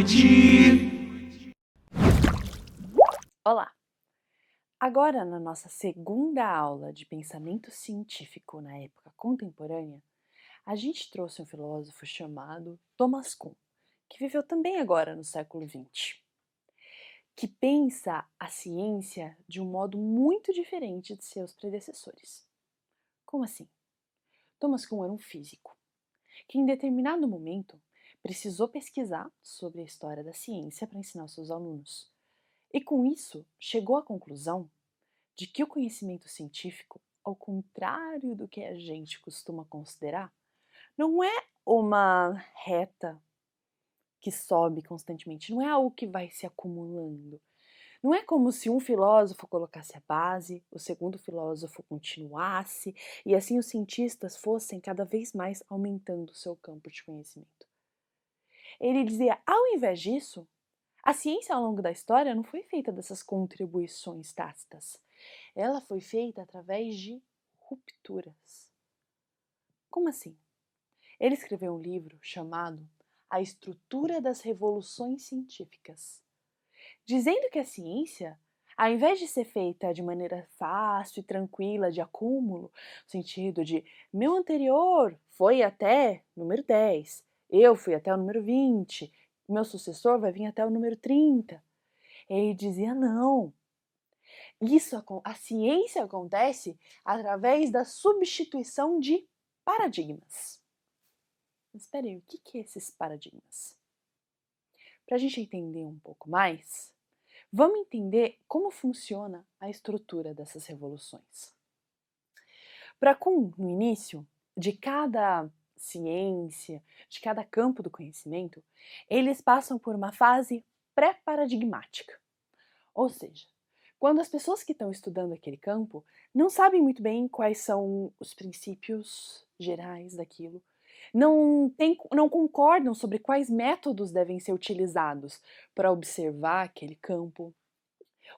noite. Olá! Agora, na nossa segunda aula de pensamento científico na época contemporânea, a gente trouxe um filósofo chamado Thomas Kuhn, que viveu também agora no século XX, que pensa a ciência de um modo muito diferente de seus predecessores. Como assim? Thomas Kuhn era um físico, que em determinado momento precisou pesquisar sobre a história da ciência para ensinar aos seus alunos. E com isso, chegou à conclusão de que o conhecimento científico, ao contrário do que a gente costuma considerar, não é uma reta que sobe constantemente, não é algo que vai se acumulando. Não é como se um filósofo colocasse a base, o segundo filósofo continuasse, e assim os cientistas fossem cada vez mais aumentando o seu campo de conhecimento. Ele dizia, ao invés disso, a ciência ao longo da história não foi feita dessas contribuições tácitas. Ela foi feita através de rupturas. Como assim? Ele escreveu um livro chamado A Estrutura das Revoluções Científicas, dizendo que a ciência, ao invés de ser feita de maneira fácil e tranquila, de acúmulo, no sentido de meu anterior foi até número 10, eu fui até o número 20, meu sucessor vai vir até o número 30. Ele dizia não. A ciência acontece através da substituição de paradigmas. Mas espera aí, o que são esses paradigmas? Para a gente entender um pouco mais, vamos entender como funciona a estrutura dessas revoluções. Para Kuhn, no início de cada ciência, de cada campo do conhecimento, eles passam por uma fase pré-paradigmática. Ou seja, quando as pessoas que estão estudando aquele campo não sabem muito bem quais são os princípios gerais daquilo, não concordam sobre quais métodos devem ser utilizados para observar aquele campo,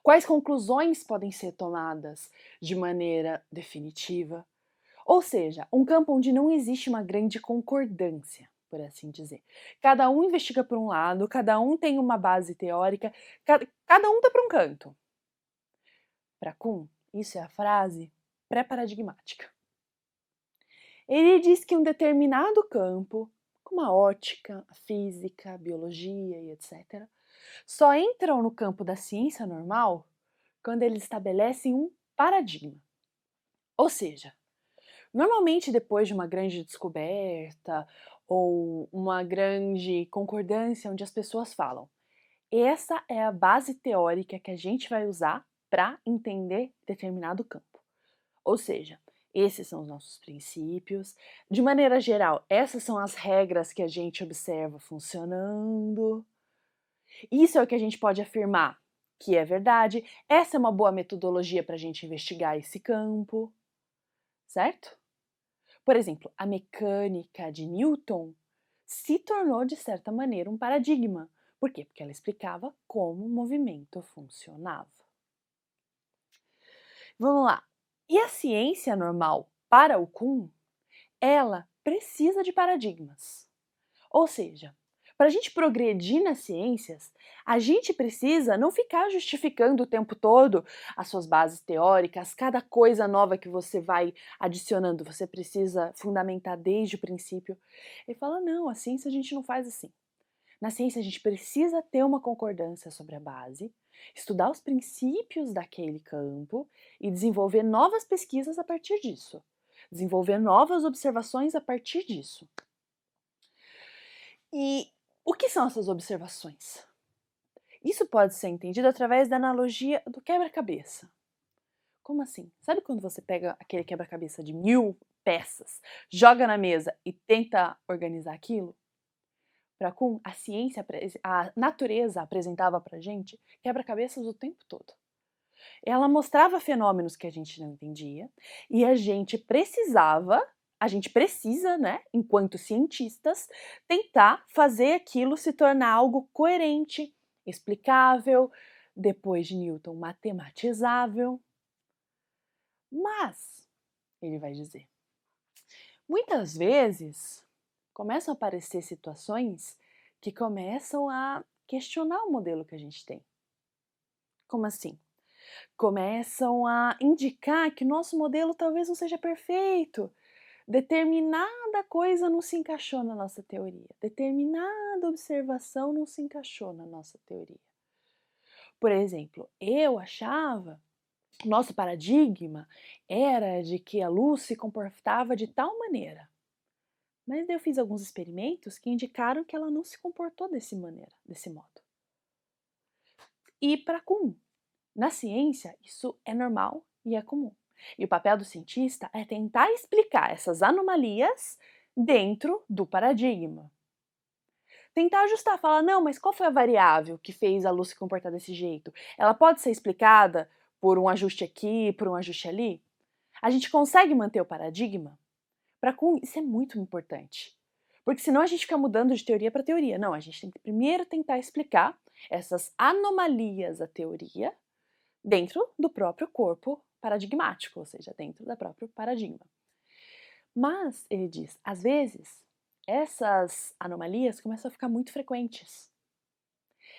quais conclusões podem ser tomadas de maneira definitiva. Ou seja, um campo onde não existe uma grande concordância, por assim dizer. Cada um investiga por um lado, cada um tem uma base teórica, cada um está para um canto. Para Kuhn, isso é a frase pré-paradigmática. Ele diz que um determinado campo, como a ótica, a física, a biologia e etc., só entram no campo da ciência normal quando eles estabelecem um paradigma. Ou seja, normalmente depois de uma grande descoberta ou uma grande concordância onde as pessoas falam, essa é a base teórica que a gente vai usar para entender determinado campo. Ou seja, esses são os nossos princípios. De maneira geral, essas são as regras que a gente observa funcionando. Isso é o que a gente pode afirmar que é verdade. Essa é uma boa metodologia para a gente investigar esse campo, certo? Por exemplo, a mecânica de Newton se tornou, de certa maneira, um paradigma. Por quê? Porque ela explicava como o movimento funcionava. Vamos lá. E a ciência normal, para o Kuhn, ela precisa de paradigmas. Ou seja, para a gente progredir nas ciências, a gente precisa não ficar justificando o tempo todo as suas bases teóricas, cada coisa nova que você vai adicionando, você precisa fundamentar desde o princípio. Ele fala, não, a ciência a gente não faz assim. Na ciência a gente precisa ter uma concordância sobre a base, estudar os princípios daquele campo e desenvolver novas pesquisas a partir disso. Desenvolver novas observações a partir disso. E o que são essas observações? Isso pode ser entendido através da analogia do quebra-cabeça. Como assim? Sabe quando você pega aquele quebra-cabeça de 1000 peças, joga na mesa e tenta organizar aquilo? Para Kuhn, a ciência, a natureza apresentava para a gente quebra-cabeças o tempo todo. Ela mostrava fenômenos que a gente não entendia e a gente precisa, né, enquanto cientistas, tentar fazer aquilo se tornar algo coerente, explicável, depois de Newton, matematizável. Mas, ele vai dizer, muitas vezes começam a aparecer situações que começam a questionar o modelo que a gente tem. Como assim? Começam a indicar que o nosso modelo talvez não seja perfeito. Determinada coisa não se encaixou na nossa teoria. Determinada observação não se encaixou na nossa teoria. Por exemplo, eu achava, nosso paradigma era de que a luz se comportava de tal maneira. Mas eu fiz alguns experimentos que indicaram que ela não se comportou desse modo. E para comum, na ciência, isso é normal e é comum. E o papel do cientista é tentar explicar essas anomalias dentro do paradigma. Tentar ajustar, falar, não, mas qual foi a variável que fez a luz se comportar desse jeito? Ela pode ser explicada por um ajuste aqui, por um ajuste ali? A gente consegue manter o paradigma? Isso é muito importante. Porque senão a gente fica mudando de teoria para teoria. Não, a gente tem que primeiro tentar explicar essas anomalias da teoria dentro do próprio corpo paradigmático, ou seja, dentro do próprio paradigma. Mas, ele diz, às vezes, essas anomalias começam a ficar muito frequentes.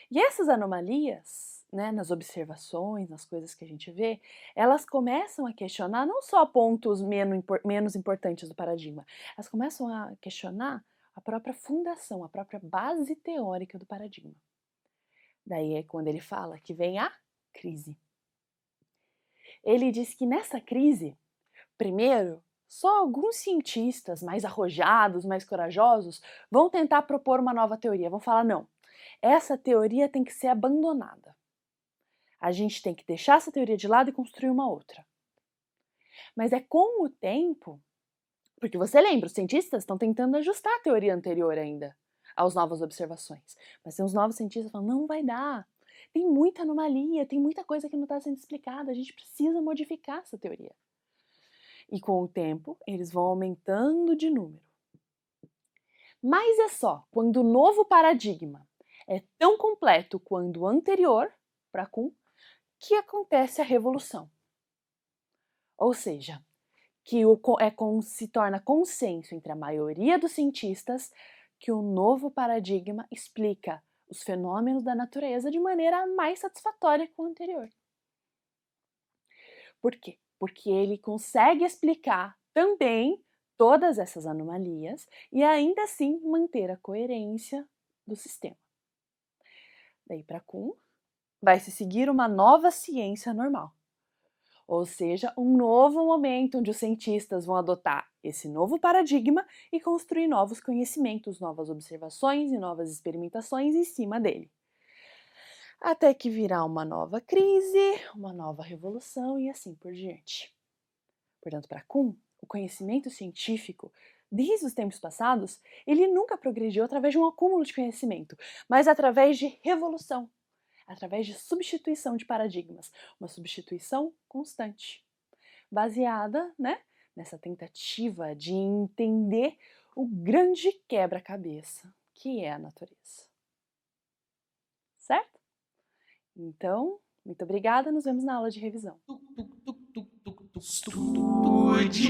E essas anomalias, né, nas observações, nas coisas que a gente vê, elas começam a questionar não só pontos menos importantes do paradigma, elas começam a questionar a própria fundação, a própria base teórica do paradigma. Daí é quando ele fala que vem a crise. Ele diz que nessa crise, primeiro, só alguns cientistas mais arrojados, mais corajosos, vão tentar propor uma nova teoria, vão falar, não, essa teoria tem que ser abandonada. A gente tem que deixar essa teoria de lado e construir uma outra. Mas é com o tempo, porque você lembra, os cientistas estão tentando ajustar a teoria anterior ainda, às novas observações. Mas tem uns novos cientistas que falam, não vai dar, tem muita anomalia, tem muita coisa que não está sendo explicada, a gente precisa modificar essa teoria. E com o tempo, eles vão aumentando de número. Mas é só quando o novo paradigma é tão completo quanto o anterior, para Kuhn, que acontece a revolução. Ou seja, que se torna consenso entre a maioria dos cientistas que o novo paradigma explica os fenômenos da natureza de maneira mais satisfatória que o anterior. Por quê? Porque ele consegue explicar também todas essas anomalias e ainda assim manter a coerência do sistema. Daí para Kuhn, vai se seguir uma nova ciência normal. Ou seja, um novo momento onde os cientistas vão adotar esse novo paradigma e construir novos conhecimentos, novas observações e novas experimentações em cima dele. Até que virá uma nova crise, uma nova revolução e assim por diante. Portanto, para Kuhn, o conhecimento científico, desde os tempos passados, ele nunca progrediu através de um acúmulo de conhecimento, mas através de revolução, através de substituição de paradigmas, uma substituição constante, baseada, né, nessa tentativa de entender o grande quebra-cabeça que é a natureza. Certo? Então, muito obrigada, nos vemos na aula de revisão. Estude.